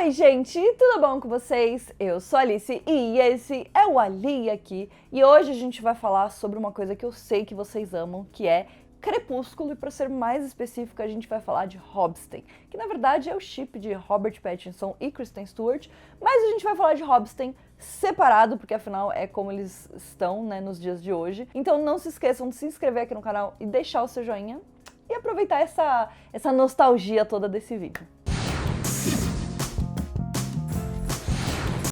Oi gente, tudo bom com vocês? Eu sou a Alice e esse é o Ali aqui. E hoje a gente vai falar sobre uma coisa que eu sei que vocês amam, que é Crepúsculo, e para ser mais específica, a gente vai falar de Hobbston, que na verdade é o chip de Robert Pattinson e Kristen Stewart, mas a gente vai falar de Hobbston separado, porque afinal é como eles estão, né, nos dias de hoje. Então não se esqueçam de se inscrever aqui no canal e deixar o seu joinha e aproveitar essa nostalgia toda desse vídeo.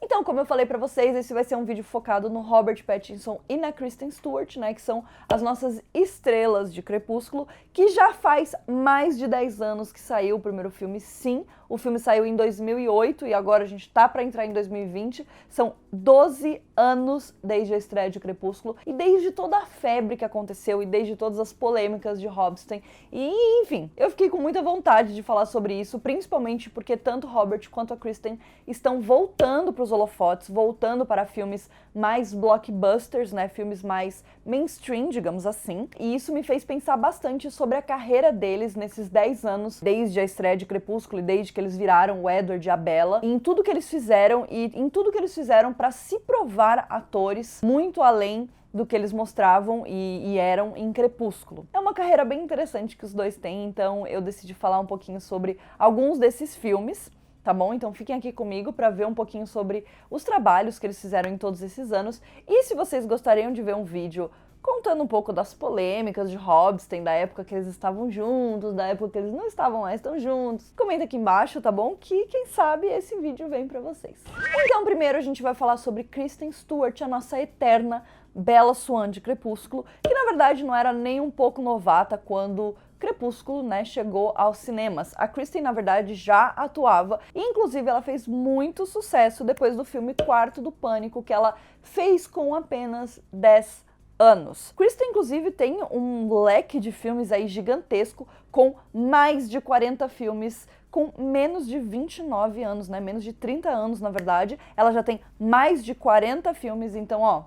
Então, como eu falei pra vocês, esse vai ser um vídeo focado no Robert Pattinson e na Kristen Stewart, né, que são as nossas estrelas de Crepúsculo, que já faz mais de 10 anos que saiu o primeiro filme, sim. O filme saiu em 2008 e agora a gente tá pra entrar em 2020. São 12 anos desde a estreia de Crepúsculo e desde toda a febre que aconteceu e desde todas as polêmicas de Hobbston. E, enfim, eu fiquei com muita vontade de falar sobre isso, principalmente porque tanto Robert quanto a Kristen estão voltando pros holofotes, voltando para filmes mais blockbusters, né, filmes mais mainstream, digamos assim. E isso me fez pensar bastante sobre a carreira deles nesses 10 anos, desde a estreia de Crepúsculo e desde que eles viraram o Edward e a Bella, em tudo que eles fizeram e em tudo que eles fizeram para se provar atores muito além do que eles mostravam e eram em Crepúsculo. É uma carreira bem interessante que os dois têm, então eu decidi falar um pouquinho sobre alguns desses filmes, tá bom? Então fiquem aqui comigo para ver um pouquinho sobre os trabalhos que eles fizeram em todos esses anos. E se vocês gostariam de ver um vídeo contando um pouco das polêmicas de Hobbston, da época que eles estavam juntos, da época que eles não estavam mais tão juntos, comenta aqui embaixo, tá bom? Que quem sabe esse vídeo vem pra vocês. Então primeiro a gente vai falar sobre Kristen Stewart, a nossa eterna Bella Swan de Crepúsculo, que na verdade não era nem um pouco novata quando Crepúsculo, né, chegou aos cinemas. A Kristen, na verdade, já atuava e, inclusive, ela fez muito sucesso depois do filme Quarto do Pânico, que ela fez com apenas 10 anos. Kristen, inclusive, tem um leque de filmes aí gigantesco, com mais de 40 filmes, com menos de 29 anos, né, menos de 30 anos, na verdade. Ela já tem mais de 40 filmes, então, ó,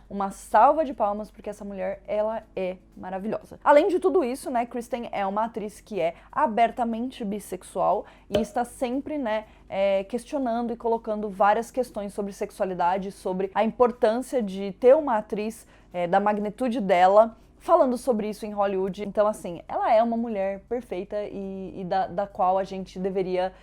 uma salva de palmas, porque essa mulher, ela é maravilhosa. Além de tudo isso, né, Kristen é uma atriz que é abertamente bissexual e está sempre, né, questionando e colocando várias questões sobre sexualidade, sobre a importância de ter uma atriz da magnitude dela, falando sobre isso em Hollywood. Então, assim, ela é uma mulher perfeita e da qual a gente deveria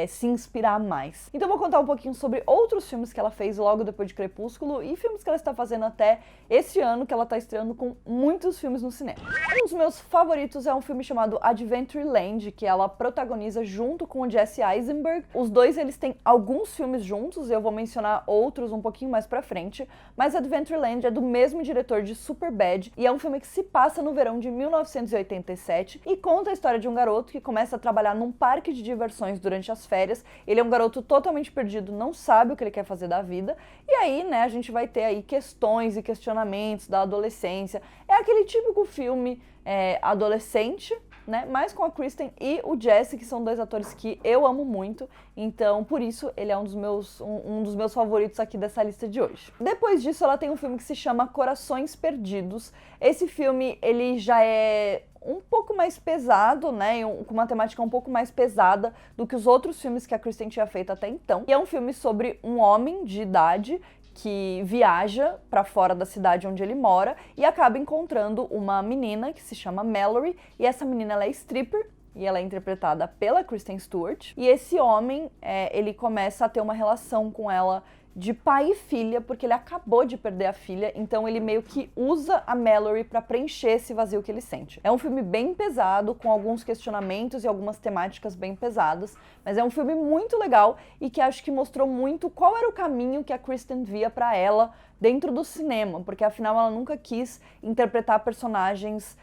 se inspirar mais. Então, vou contar um pouquinho sobre outros filmes que ela fez logo depois de Crepúsculo e filmes que ela está fazendo até esse ano, que ela está estreando com muitos filmes no cinema. Um dos meus favoritos é um filme chamado Adventureland, que ela protagoniza junto com o Jesse Eisenberg. Os dois, eles têm alguns filmes juntos, eu vou mencionar outros um pouquinho mais pra frente, mas Adventureland é do mesmo diretor de Superbad e é um filme que se passa no verão de 1987 e conta a história de um garoto que começa a trabalhar num parque de diversões durante as férias. Ele é um garoto totalmente perdido, não sabe o que ele quer fazer da vida, e aí, né, a gente vai ter aí questões e questionamentos da adolescência. É aquele típico filme adolescente, né, mas com a Kristen e o Jesse, que são dois atores que eu amo muito, então por isso ele é um dos meus favoritos aqui dessa lista de hoje. Depois disso, ela tem um filme que se chama Corações Perdidos. Esse filme, ele já é um pouco mais pesado, né, com uma temática um pouco mais pesada do que os outros filmes que a Kristen tinha feito até então. E é um filme sobre um homem de idade que viaja para fora da cidade onde ele mora e acaba encontrando uma menina que se chama Mallory, e essa menina, ela é stripper e ela é interpretada pela Kristen Stewart. E esse homem, ele começa a ter uma relação com ela de pai e filha, porque ele acabou de perder a filha, então ele meio que usa a Mallory para preencher esse vazio que ele sente. É um filme bem pesado, com alguns questionamentos e algumas temáticas bem pesadas, mas é um filme muito legal e que acho que mostrou muito qual era o caminho que a Kristen via para ela dentro do cinema, porque afinal ela nunca quis interpretar personagens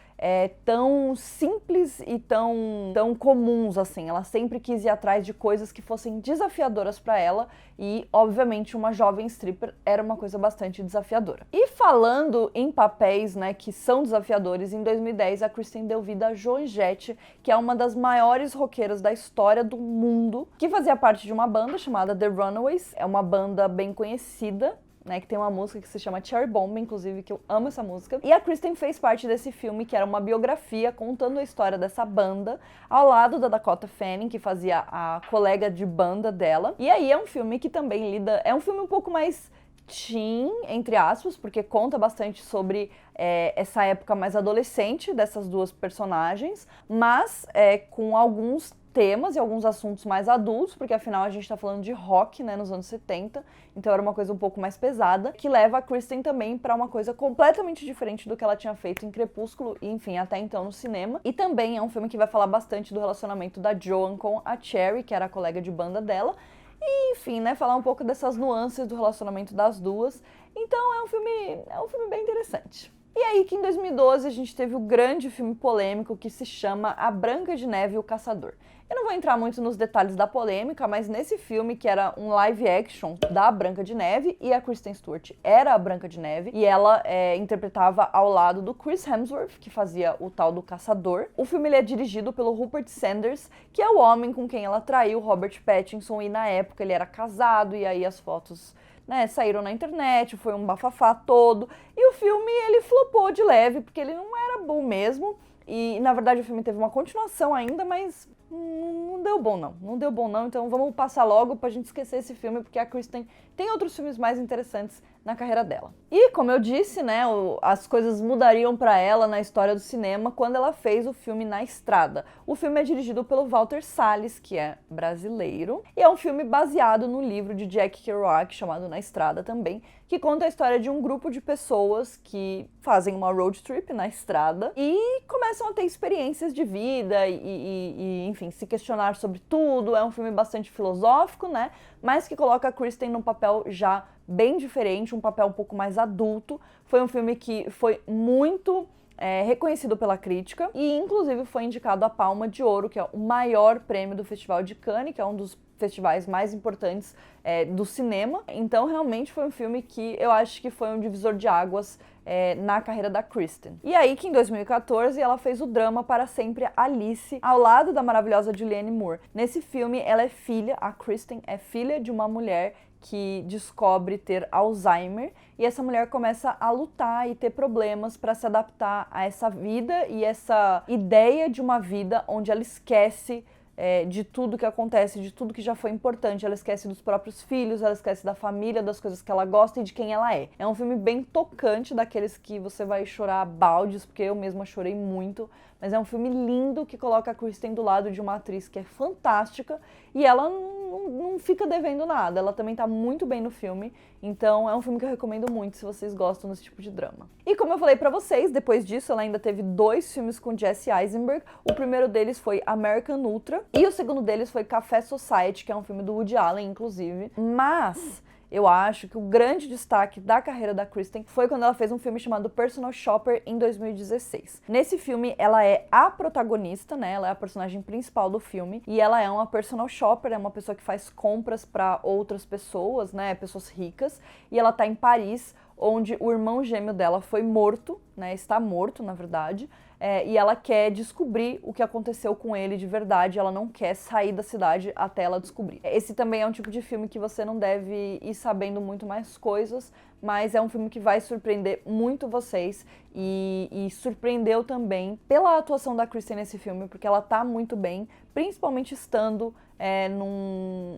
tão simples e tão comuns assim. Ela sempre quis ir atrás de coisas que fossem desafiadoras para ela e, obviamente, uma jovem stripper era uma coisa bastante desafiadora. E falando em papéis, né, que são desafiadores, em 2010 a Kristen deu vida a Joan Jett, que é uma das maiores roqueiras da história do mundo, que fazia parte de uma banda chamada The Runaways. É uma banda bem conhecida né, que tem uma música que se chama Cherry Bomb, inclusive, que eu amo essa música. E a Kristen fez parte desse filme, que era uma biografia contando a história dessa banda, ao lado da Dakota Fanning, que fazia a colega de banda dela. E aí é um filme que também lida... É um filme um pouco mais teen, entre aspas, porque conta bastante sobre essa época mais adolescente dessas duas personagens, mas com alguns temas e alguns assuntos mais adultos, porque afinal a gente tá falando de rock, né, nos anos 70, então era uma coisa um pouco mais pesada, que leva a Kristen também pra uma coisa completamente diferente do que ela tinha feito em Crepúsculo e, enfim, até então no cinema. E também é um filme que vai falar bastante do relacionamento da Joan com a Cherry, que era a colega de banda dela, e, enfim, né, falar um pouco dessas nuances do relacionamento das duas. Então é um filme bem interessante. E aí que em 2012 a gente teve o grande filme polêmico que se chama A Branca de Neve e o Caçador. Eu não vou entrar muito nos detalhes da polêmica, mas nesse filme, que era um live action da Branca de Neve, e a Kristen Stewart era a Branca de Neve, e ela interpretava ao lado do Chris Hemsworth, que fazia o tal do Caçador. O filme ele é dirigido pelo Rupert Sanders, que é o homem com quem ela traiu Robert Pattinson, e na época ele era casado, e aí as fotos, né, saíram na internet, foi um bafafá todo, e o filme ele flopou de leve, porque ele não era bom mesmo, e na verdade o filme teve uma continuação ainda, mas não deu bom não, então vamos passar logo pra gente esquecer esse filme, porque a Kristen tem outros filmes mais interessantes na carreira dela. E, como eu disse, né, as coisas mudariam pra ela na história do cinema quando ela fez o filme Na Estrada. O filme é dirigido pelo Walter Salles, que é brasileiro, e é um filme baseado no livro de Jack Kerouac, chamado Na Estrada também, que conta a história de um grupo de pessoas que fazem uma road trip na estrada e começam a ter experiências de vida e enfim, se questionar sobre tudo. É um filme bastante filosófico, né, mas que coloca a Kristen num papel já bem diferente, um papel um pouco mais adulto. Foi um filme que foi muito reconhecido pela crítica e inclusive foi indicado à Palma de Ouro, que é o maior prêmio do Festival de Cannes, que é um dos festivais mais importantes do cinema. Então realmente foi um filme que eu acho que foi um divisor de águas na carreira da Kristen. E aí que em 2014 ela fez o drama Para Sempre Alice, ao lado da maravilhosa Julianne Moore. Nesse filme ela é filha, a Kristen é filha de uma mulher que descobre ter Alzheimer, e essa mulher começa a lutar e ter problemas para se adaptar a essa vida e essa ideia de uma vida onde ela esquece de tudo que acontece, de tudo que já foi importante. Ela esquece dos próprios filhos, ela esquece da família, das coisas que ela gosta e de quem ela é. É um filme bem tocante, daqueles que você vai chorar baldes, porque eu mesma chorei muito, mas é um filme lindo que coloca a Kristen do lado de uma atriz que é fantástica e ela não fica devendo nada. Ela também tá muito bem no filme, então é um filme que eu recomendo muito se vocês gostam desse tipo de drama. E como eu falei pra vocês, depois disso ela ainda teve 2 filmes com Jesse Eisenberg. O primeiro deles foi American Ultra e o segundo deles foi Café Society, que é um filme do Woody Allen, inclusive. Mas eu acho que o grande destaque da carreira da Kristen foi quando ela fez um filme chamado Personal Shopper em 2016. Nesse filme, ela é a protagonista, né? Ela é a personagem principal do filme e ela é uma personal shopper, é uma pessoa que faz compras para outras pessoas, né? Pessoas ricas. E ela tá em Paris, onde o irmão gêmeo dela foi morto, né? Está morto, na verdade. E ela quer descobrir o que aconteceu com ele de verdade, ela não quer sair da cidade até ela descobrir. Esse também é um tipo de filme que você não deve ir sabendo muito mais coisas, mas é um filme que vai surpreender muito vocês e surpreendeu também pela atuação da Kristen nesse filme, porque ela tá muito bem, principalmente estando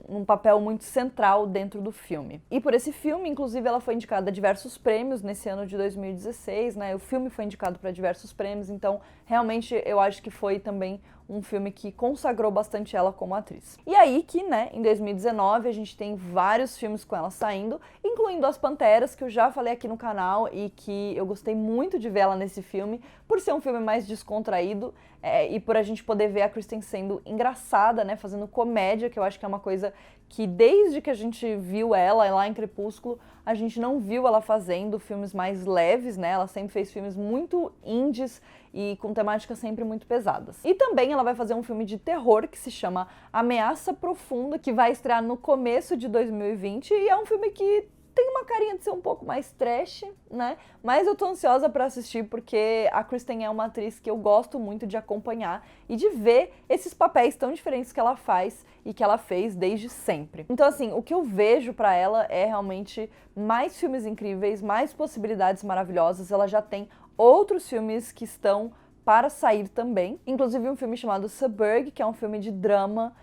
num papel muito central dentro do filme. E por esse filme, inclusive, ela foi indicada a diversos prêmios nesse ano de 2016, né? O filme foi indicado para diversos prêmios, então realmente eu acho que foi também um filme que consagrou bastante ela como atriz. E aí que, né, em 2019 a gente tem vários filmes com ela saindo, incluindo As Panteras, que eu já falei aqui no canal e que eu gostei muito de ver ela nesse filme, por ser um filme mais descontraído e por a gente poder ver a Kristen sendo engraçada, né, fazendo comédia, que eu acho que é uma coisa que desde que a gente viu ela lá em Crepúsculo, a gente não viu ela fazendo filmes mais leves, né? Ela sempre fez filmes muito indies e com temáticas sempre muito pesadas. E também ela vai fazer um filme de terror que se chama Ameaça Profunda, que vai estrear no começo de 2020 e é um filme que tem uma carinha de ser um pouco mais trash, né? Mas eu tô ansiosa pra assistir porque a Kristen é uma atriz que eu gosto muito de acompanhar e de ver esses papéis tão diferentes que ela faz e que ela fez desde sempre. Então, assim, o que eu vejo pra ela é realmente mais filmes incríveis, mais possibilidades maravilhosas. Ela já tem outros filmes que estão para sair também, inclusive um filme chamado Suburb, que é um filme de drama,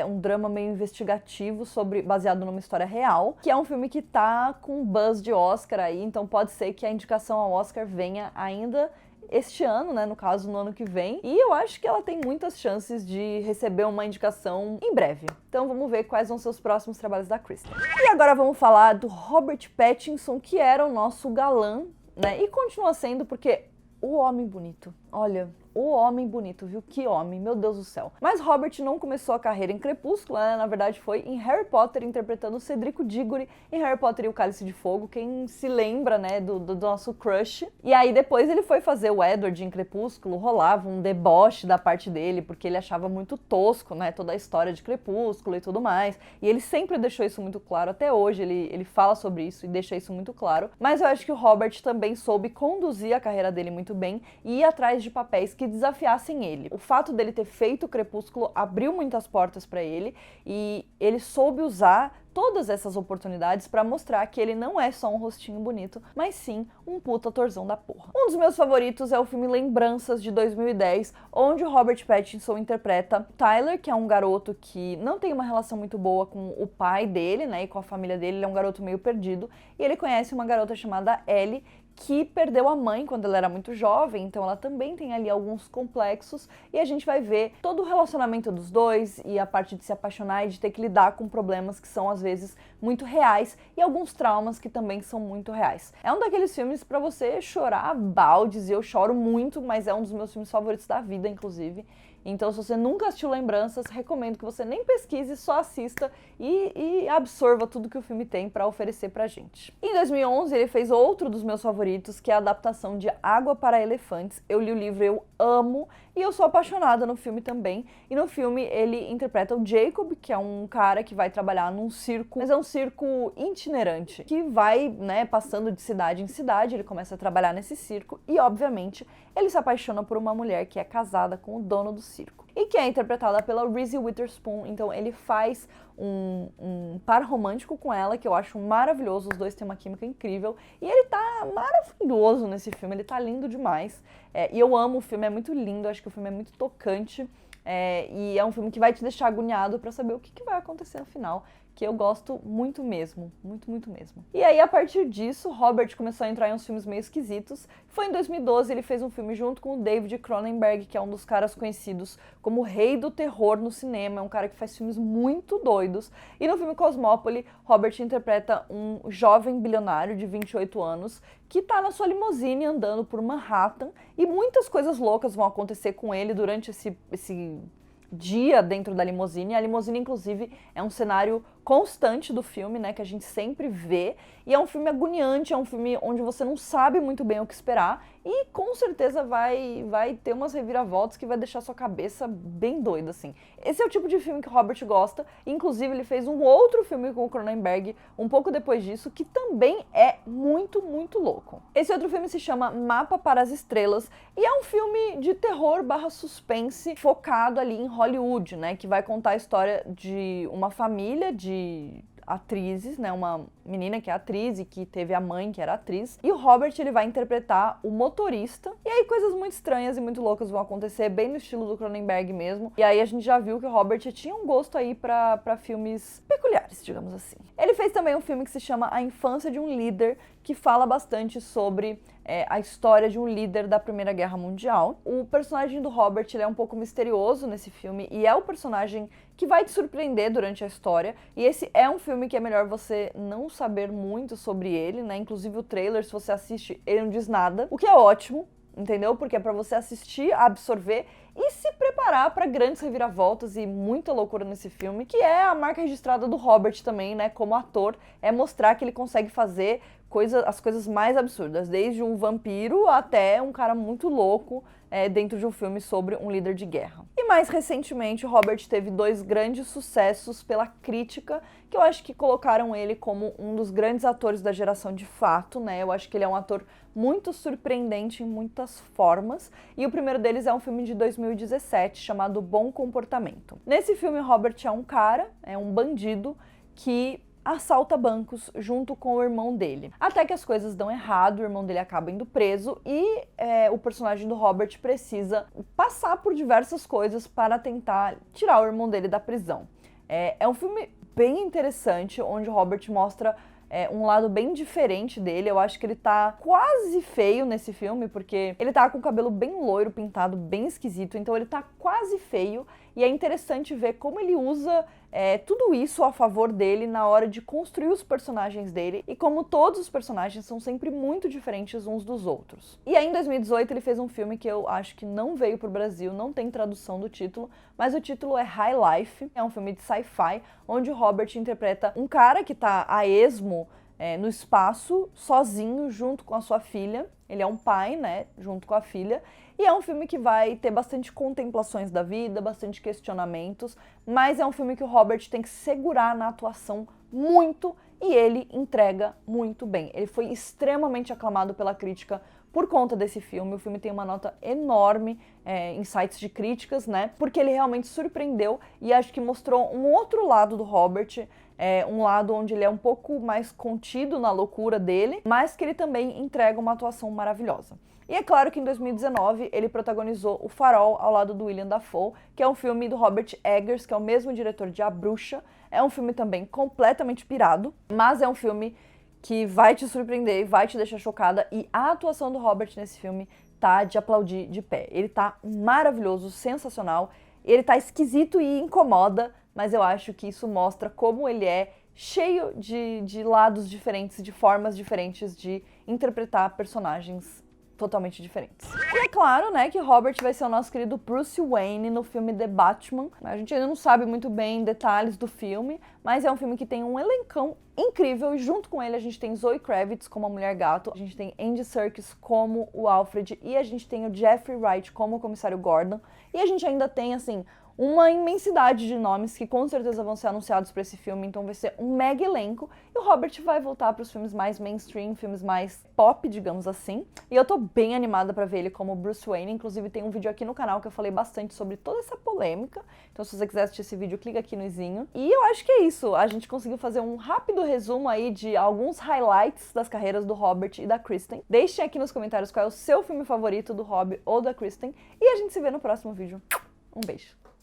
um drama meio investigativo baseado numa história real, que é um filme que tá com buzz de Oscar aí, então pode ser que a indicação ao Oscar venha ainda este ano, né, no caso no ano que vem, e eu acho que ela tem muitas chances de receber uma indicação em breve. Então vamos ver quais vão ser os próximos trabalhos da Kristen. E agora vamos falar do Robert Pattinson, que era o nosso galã, né, e continua sendo porque o homem bonito, olha, o homem bonito, viu? Que homem, meu Deus do céu. Mas Robert não começou a carreira em Crepúsculo, né? Na verdade foi em Harry Potter, interpretando Cedrico Diggory em Harry Potter e o Cálice de Fogo, quem se lembra, né, do nosso crush. E aí depois ele foi fazer o Edward em Crepúsculo, rolava um deboche da parte dele, porque ele achava muito tosco, né, toda a história de Crepúsculo e tudo mais. E ele sempre deixou isso muito claro, até hoje ele fala sobre isso e deixa isso muito claro. Mas eu acho que o Robert também soube conduzir a carreira dele muito bem e ir atrás de papéis que desafiassem ele. O fato dele ter feito o Crepúsculo abriu muitas portas para ele e ele soube usar todas essas oportunidades para mostrar que ele não é só um rostinho bonito, mas sim um puta atorzão da porra. Um dos meus favoritos é o filme Lembranças, de 2010, onde o Robert Pattinson interpreta Tyler, que é um garoto que não tem uma relação muito boa com o pai dele, né, e com a família dele. Ele é um garoto meio perdido, e ele conhece uma garota chamada Ellie, que perdeu a mãe quando ela era muito jovem, então ela também tem ali alguns complexos, e a gente vai ver todo o relacionamento dos dois e a parte de se apaixonar e de ter que lidar com problemas que são às vezes muito reais e alguns traumas que também são muito reais. É um daqueles filmes pra você chorar baldes, e eu choro muito, mas é um dos meus filmes favoritos da vida, inclusive. Então, se você nunca assistiu Lembranças, recomendo que você nem pesquise, só assista e absorva tudo que o filme tem para oferecer pra gente. Em 2011, ele fez outro dos meus favoritos, que é a adaptação de Água para Elefantes. Eu li o livro, eu amo, e eu sou apaixonada no filme também. E no filme, ele interpreta o Jacob, que é um cara que vai trabalhar num circo, mas é um circo itinerante, que vai, né, passando de cidade em cidade. Ele começa a trabalhar nesse circo e, obviamente, ele se apaixona por uma mulher que é casada com o dono do circo e que é interpretada pela Reese Witherspoon. Então ele faz um par romântico com ela, que eu acho maravilhoso. Os dois têm uma química incrível e ele tá maravilhoso nesse filme, ele tá lindo demais. E eu amo o filme, é muito lindo, acho que o filme é muito tocante. E é um filme que vai te deixar agoniado pra saber o que vai acontecer no final, que eu gosto muito mesmo, muito, muito mesmo. E aí, a partir disso, Robert começou a entrar em uns filmes meio esquisitos. Foi em 2012, ele fez um filme junto com o David Cronenberg, que é um dos caras conhecidos como o rei do terror no cinema, é um cara que faz filmes muito doidos. E no filme Cosmópole, Robert interpreta um jovem bilionário de 28 anos que tá na sua limusine andando por Manhattan, e muitas coisas loucas vão acontecer com ele durante esse dia dentro da limusine. A limusine, inclusive, é um cenário constante do filme, né, que a gente sempre vê, e é um filme agoniante, é um filme onde você não sabe muito bem o que esperar, e com certeza vai ter umas reviravoltas que vai deixar sua cabeça bem doida, assim. Esse é o tipo de filme que o Robert gosta, inclusive ele fez um outro filme com o Cronenberg um pouco depois disso, que também é muito, muito louco. Esse outro filme se chama Mapa para as Estrelas, e é um filme de terror / suspense, focado ali em Hollywood, né, que vai contar a história de uma família de atrizes, né, uma menina que é atriz e que teve a mãe que era atriz, e o Robert, ele vai interpretar o motorista, e aí coisas muito estranhas e muito loucas vão acontecer, bem no estilo do Cronenberg mesmo, e aí a gente já viu que o Robert tinha um gosto aí pra filmes peculiares, digamos assim. Ele fez também um filme que se chama A Infância de um Líder, que fala bastante sobre a história de um líder da Primeira Guerra Mundial. O personagem do Robert, ele é um pouco misterioso nesse filme, e é o personagem que vai te surpreender durante a história, e esse é um filme que é melhor você não saber muito sobre ele, né? Inclusive o trailer, se você assiste, ele não diz nada, o que é ótimo, entendeu? Porque é pra você assistir, absorver e se preparar pra grandes reviravoltas e muita loucura nesse filme, que é a marca registrada do Robert também, né, como ator, é mostrar que ele consegue fazer as coisas mais absurdas, desde um vampiro até um cara muito louco dentro de um filme sobre um líder de guerra. E E mais recentemente, o Robert teve 2 grandes sucessos pela crítica, que eu acho que colocaram ele como um dos grandes atores da geração de fato, né? Eu acho que ele é um ator muito surpreendente em muitas formas, e o primeiro deles é um filme de 2017 chamado Bom Comportamento. Nesse filme, Robert é um cara, é um bandido que assalta bancos junto com o irmão dele. Até que as coisas dão errado, o irmão dele acaba indo preso e o personagem do Robert precisa passar por diversas coisas para tentar tirar o irmão dele da prisão. É um filme bem interessante, onde o Robert mostra um lado bem diferente dele. Eu acho que ele tá quase feio nesse filme, porque ele tá com o cabelo bem loiro, pintado bem esquisito, então ele tá quase feio, e é interessante ver como ele usa tudo isso a favor dele na hora de construir os personagens dele, e como todos os personagens são sempre muito diferentes uns dos outros. E aí em 2018 ele fez um filme que eu acho que não veio pro Brasil, não tem tradução do título, mas o título é High Life, é um filme de sci-fi, onde o Robert interpreta um cara que tá a esmo no espaço, sozinho, junto com a sua filha. Ele é um pai, né, junto com a filha. E é um filme que vai ter bastante contemplações da vida, bastante questionamentos, mas é um filme que o Robert tem que segurar na atuação muito, e ele entrega muito bem. Ele foi extremamente aclamado pela crítica por conta desse filme. O filme tem uma nota enorme em sites de críticas, né, porque ele realmente surpreendeu, e acho que mostrou um outro lado do Robert, um lado onde ele é um pouco mais contido na loucura dele, mas que ele também entrega uma atuação maravilhosa. E é claro que em 2019 ele protagonizou O Farol ao lado do William Dafoe, que é um filme do Robert Eggers, que é o mesmo diretor de A Bruxa. É um filme também completamente pirado, mas é um filme que vai te surpreender, vai te deixar chocada, e a atuação do Robert nesse filme tá de aplaudir de pé. Ele tá maravilhoso, sensacional, ele tá esquisito e incomoda, mas eu acho que isso mostra como ele é cheio de lados diferentes, de formas diferentes de interpretar personagens totalmente diferentes. E é claro, né, que Robert vai ser o nosso querido Bruce Wayne no filme The Batman. A gente ainda não sabe muito bem detalhes do filme, mas é um filme que tem um elencão incrível, e junto com ele a gente tem Zoe Kravitz como a Mulher-Gato, a gente tem Andy Serkis como o Alfred, e a gente tem o Jeffrey Wright como o Comissário Gordon, e a gente ainda tem, assim, uma imensidade de nomes que com certeza vão ser anunciados para esse filme, então vai ser um mega elenco, e o Robert vai voltar para os filmes mais mainstream, filmes mais pop, digamos assim, e eu tô bem animada para ver ele como Bruce Wayne. Inclusive tem um vídeo aqui no canal que eu falei bastante sobre toda essa polêmica, então se você quiser assistir esse vídeo, clica aqui no izinho. E eu acho que é isso, a gente conseguiu fazer um rápido resumo aí de alguns highlights das carreiras do Robert e da Kristen. Deixem aqui nos comentários qual é o seu filme favorito do Rob ou da Kristen, e a gente se vê no próximo vídeo. Um beijo!